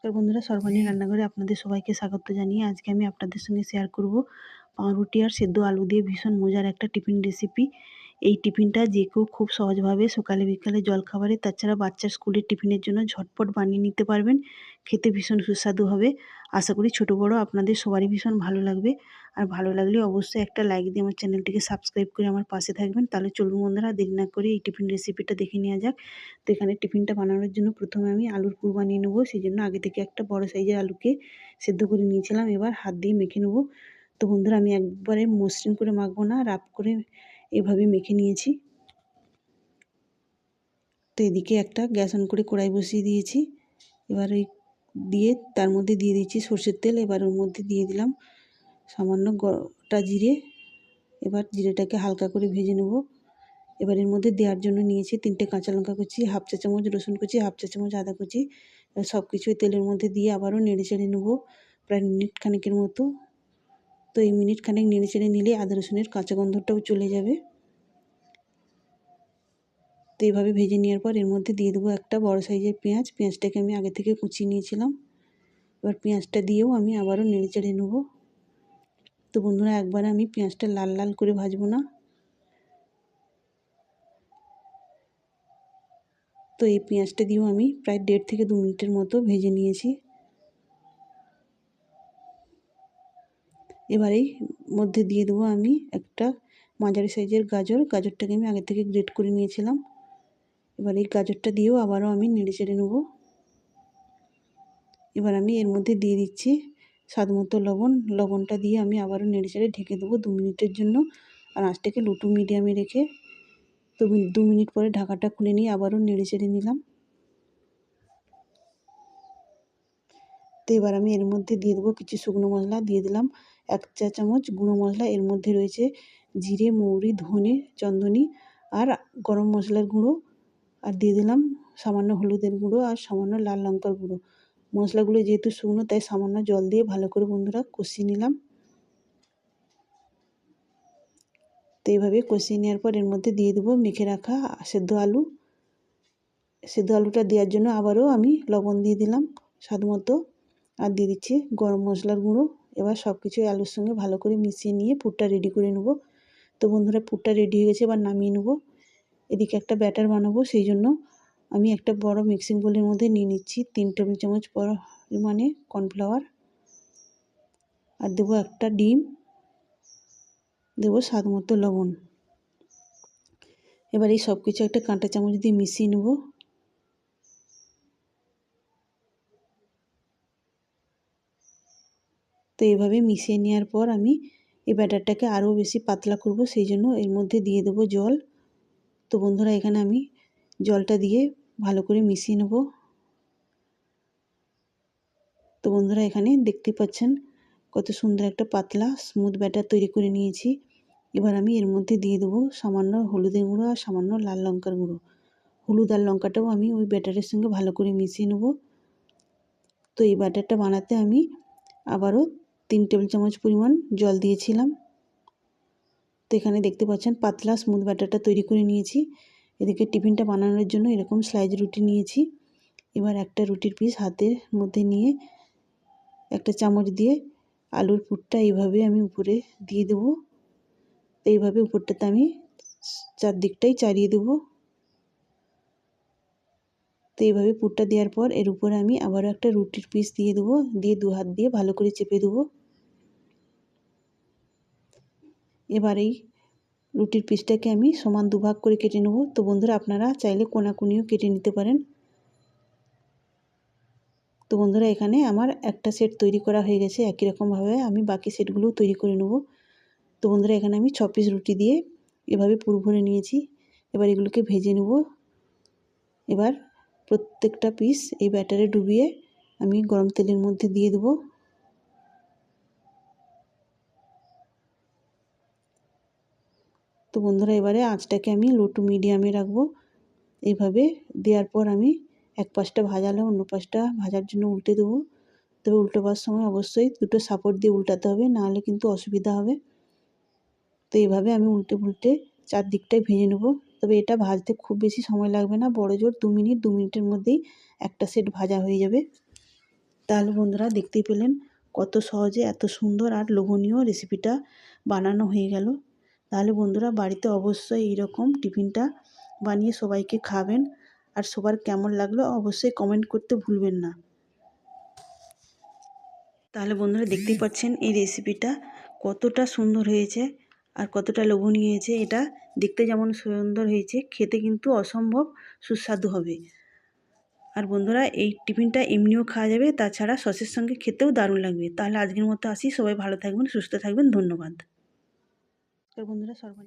নমস্কার বন্ধুরা, সর্বাণী রান্নাঘরে আপনাদের সবাইকে স্বাগত জানিয়ে আজকে আমি আপনাদের সঙ্গে শেয়ার করব পাউরুটি আর সেদ্ধ আলু দিয়ে ভীষণ মজার একটা টিফিন রেসিপি। এই টিফিনটা যে কেউ খুব সহজভাবে সকালে বিকালে জলখাবারে, তাছাড়া বাচ্চার স্কুলের টিফিনের জন্য ঝটপট বানিয়ে নিতে পারবেন। খেতে ভীষণ সুস্বাদু হবে। আশা করি ছোট বড় আপনাদের সবারই ভীষণ ভালো লাগবে। আর ভালো লাগলে অবশ্যই একটা লাইক দিয়ে আমার চ্যানেলটিকে সাবস্ক্রাইব করে আমার পাশে থাকবেন। তাহলে চলুন বন্ধুরা, দেরি না করে এই টিফিন রেসিপিটা দেখে নেওয়া যাক। তো এখানে টিফিনটা বানানোর জন্য প্রথমে আমি আলুর পুর বানিয়ে নেবো। সেই জন্য আগে থেকে একটা বড় সাইজের আলুকে সেদ্ধ করে নিয়েছিলাম। এবার হাত দিয়ে মেখে নেবো। তো বন্ধুরা, আমি একবারে মসৃণ করে মাখবো না, রাফ করে এভাবে মেখে নিয়েছি। তো এদিকে একটা গ্যাস অন করে কড়াই বসিয়ে দিয়েছি। এবার ওই দিয়ে তার মধ্যে দিয়ে দিয়েছি সর্ষের তেল। এবার ওর মধ্যে দিয়ে দিলাম সামান্য গোটা জিরে। এবার জিরেটাকে হালকা করে ভেজে নেব। এবার এর মধ্যে দেওয়ার জন্য নিয়েছি 3টে কাঁচা লঙ্কা কুচি, হাফ চা চামচ রসুন কুচি, হাফ চা চামচ আদা কুচি। সব কিছুই তেলের মধ্যে দিয়ে আবারও নেড়ে চেড়ে নেবো প্রায় মিনিট খানেকের মতো। তো এই মিনিট খানেক নেড়ে চেড়ে নিলে আদা রসুনের কাঁচা গন্ধটাও চলে যাবে। তো এইভাবে ভেজে নেওয়ার পর এর মধ্যে দিয়ে দেবো একটা বড় সাইজের পেঁয়াজ। পেঁয়াজটাকে আমি আগে থেকে কুচিয়ে নিয়েছিলাম। এবার পেঁয়াজটা দিয়েও আমি আবারও নেড়ে চেড়ে নেব। তো বন্ধুরা, একবারে আমি পেঁয়াজটা লাল লাল করে ভাজবো না। তো এই পেঁয়াজটা দিয়েও আমি প্রায় 1.5 থেকে 2 মিনিটের মতো ভেজে নিয়েছি। এবারেই মধ্যে দিয়ে দেবো আমি একটা মাঝারি সাইজের গাজর। গাজরটাকে আমি আগে থেকে গ্রেট করে নিয়েছিলাম। এবার এই গাজরটা দিয়েও আবারও আমি নেড়ে চেড়ে নেব। এবার আমি এর মধ্যে দিয়ে দিচ্ছি স্বাদ মতো লবণ। লবণটা দিয়ে আমি আবারও নেড়ে চেড়ে ঢেকে দেবো 2 মিনিটের জন্য। আর আঁচটাকে লো টু মিডিয়ামে রেখে তো 2 মিনিট পরে ঢাকাটা খুলে নিয়ে আবারও নেড়ে চেড়ে নিলাম। তো এবার আমি এর মধ্যে দিয়ে দেবো কিছু শুকনো মশলা। দিয়ে দিলাম 1 চা চামচ গুঁড়ো মশলা। এর মধ্যে রয়েছে জিরে, মৌরি, ধনে, চন্দনী আর গরম মশলার গুঁড়ো। আর দিয়ে দিলাম সামান্য হলুদের গুঁড়ো আর সামান্য লাল লঙ্কার গুঁড়ো। মশলাগুলো যেহেতু শুকনো, তাই সামান্য জল দিয়ে ভালো করে বন্ধুরা কষিয়ে নিলাম। তো এইভাবে কষিয়ে নেওয়ার পর এর মধ্যে দিয়ে দেবো মেখে রাখা সেদ্ধ আলু। সেদ্ধ আলুটা দেওয়ার জন্য আবারও আমি লবণ দিয়ে দিলাম স্বাদ মতো। আর দিয়ে দিচ্ছি গরম মশলার গুঁড়ো। এবার সব কিছু আলুর সঙ্গে ভালো করে মিশিয়ে নিয়ে পুরটা রেডি করে নেব। তো বন্ধুরা, পুরটা রেডি হয়ে গেছে, এবার নামিয়ে নেব। এদিকে একটা ব্যাটার বানাবো, সেই জন্য আমি একটা বড় মিক্সিং বোলের মধ্যে নিয়ে নিচ্ছি 3 টেবিল চামচ পরিমাণে কর্নফ্লাওয়ার। আর দেবো একটা ডিম, দেবো স্বাদ মতো লবণ। এবার এই সব কিছু একটা কাঁটা চামচ দিয়ে মিশিয়ে নেব। তো এইভাবে মিশিয়ে নেওয়ার পর আমি এই ব্যাটারটাকে আরও বেশি পাতলা করব, সেই জন্য এর মধ্যে দিয়ে দেবো জল। তো বন্ধুরা, এখানে আমি জলটা দিয়ে ভালো করে মিশিয়ে নেব। তো বন্ধুরা, এখানে দেখতে পাচ্ছেন কত সুন্দর একটা পাতলা স্মুথ ব্যাটার তৈরি করে নিয়েছি। এবার আমি এর মধ্যে দিয়ে দেবো সামান্য হলুদের গুঁড়ো আর সামান্য লাল লঙ্কার গুঁড়ো। হলুদ আর লঙ্কাটাও আমি ওই ব্যাটারের সঙ্গে ভালো করে মিশিয়ে নেব। তো এই ব্যাটারটা বানাতে আমি আবারও 3 টেবিল চামচ পরিমাণ জল দিয়েছিলাম। তো এখানে দেখতে পাচ্ছেন পাতলা স্মুথ ব্যাটারটা তৈরি করে নিয়েছি। এদিকে টিফিনটা বানানোর জন্য এরকম স্লাইস রুটি নিয়েছি। এবার একটা রুটির পিস হাতের মধ্যে নিয়ে একটা চামচ দিয়ে আলুর পুরটা এইভাবে আমি উপরে দিয়ে দেবো। তো এইভাবে উপরটাতে আমি চারদিকটাই চাড়িয়ে দেবো। তো এইভাবে পুরটা দেওয়ার পর এর উপরে আমি আবারও একটা রুটির পিস দিয়ে দেবো। দিয়ে 2 হাত দিয়ে ভালো করে চেপে দেবো। এবার এই রুটির পিসটাকে আমি সমান 2 ভাগ করে কেটে নেব। তো বন্ধুরা, আপনারা চাইলে কোনাকুনিও কেটে নিতে পারেন। তো বন্ধুরা, এখানে আমার একটা সেট তৈরি করা হয়ে গেছে। একই রকমভাবে আমি বাকি সেটগুলোও তৈরি করে নেব। তো বন্ধুরা, এখানে আমি 6 পিস রুটি দিয়ে এভাবে পুর ভরে নিয়েছি। এবার এগুলোকে ভেজে নেব। এবার প্রত্যেকটা পিস এই ব্যাটারে ডুবিয়ে আমি গরম তেলের মধ্যে দিয়ে দেবো। তো বন্ধুরা, এবারে আঁচটাকে আমি লো টু মিডিয়ামে রাখবো। এইভাবে দেওয়ার পর আমি এক পাশটা ভাজালে অন্য পাশটা ভাজার জন্য উল্টে দেবো। তবে উল্টোবার সময় অবশ্যই দুটো সাপোর্ট দিয়ে উল্টাতে হবে, নাহলে কিন্তু অসুবিধা হবে। তো এইভাবে আমি উল্টে পুল্টে চারদিকটাই ভেজে নেব। তবে এটা ভাজতে খুব বেশি সময় লাগবে না, বড় জোর 2 মিনিটের মধ্যেই একটা সেট ভাজা হয়ে যাবে। তাহলে বন্ধুরা দেখতেই পেলেন কত সহজে এত সুন্দর আর লোভনীয় রেসিপিটা বানানো হয়ে গেল। তাহলে বন্ধুরা বাড়িতে অবশ্যই এইরকম টিফিনটা বানিয়ে সবাইকে খাবেন, আর সবার কেমন লাগলো অবশ্যই কমেন্ট করতে ভুলবেন না। তাহলে বন্ধুরা দেখতেই পাচ্ছেন এই রেসিপিটা কতটা সুন্দর হয়েছে আর কতটা লোভনীয় হয়েছে। এটা দেখতে যেমন সুন্দর হয়েছে, খেতে কিন্তু অসম্ভব সুস্বাদু হবে। আর বন্ধুরা এই টিফিনটা এমনিও খাওয়া যাবে, তাছাড়া সসের সঙ্গে খেতেও দারুণ লাগবে। তাহলে আজকের মতো আসি, সবাই ভালো থাকবেন, সুস্থ থাকবেন, ধন্যবাদ। বন্ধুরা সর্ব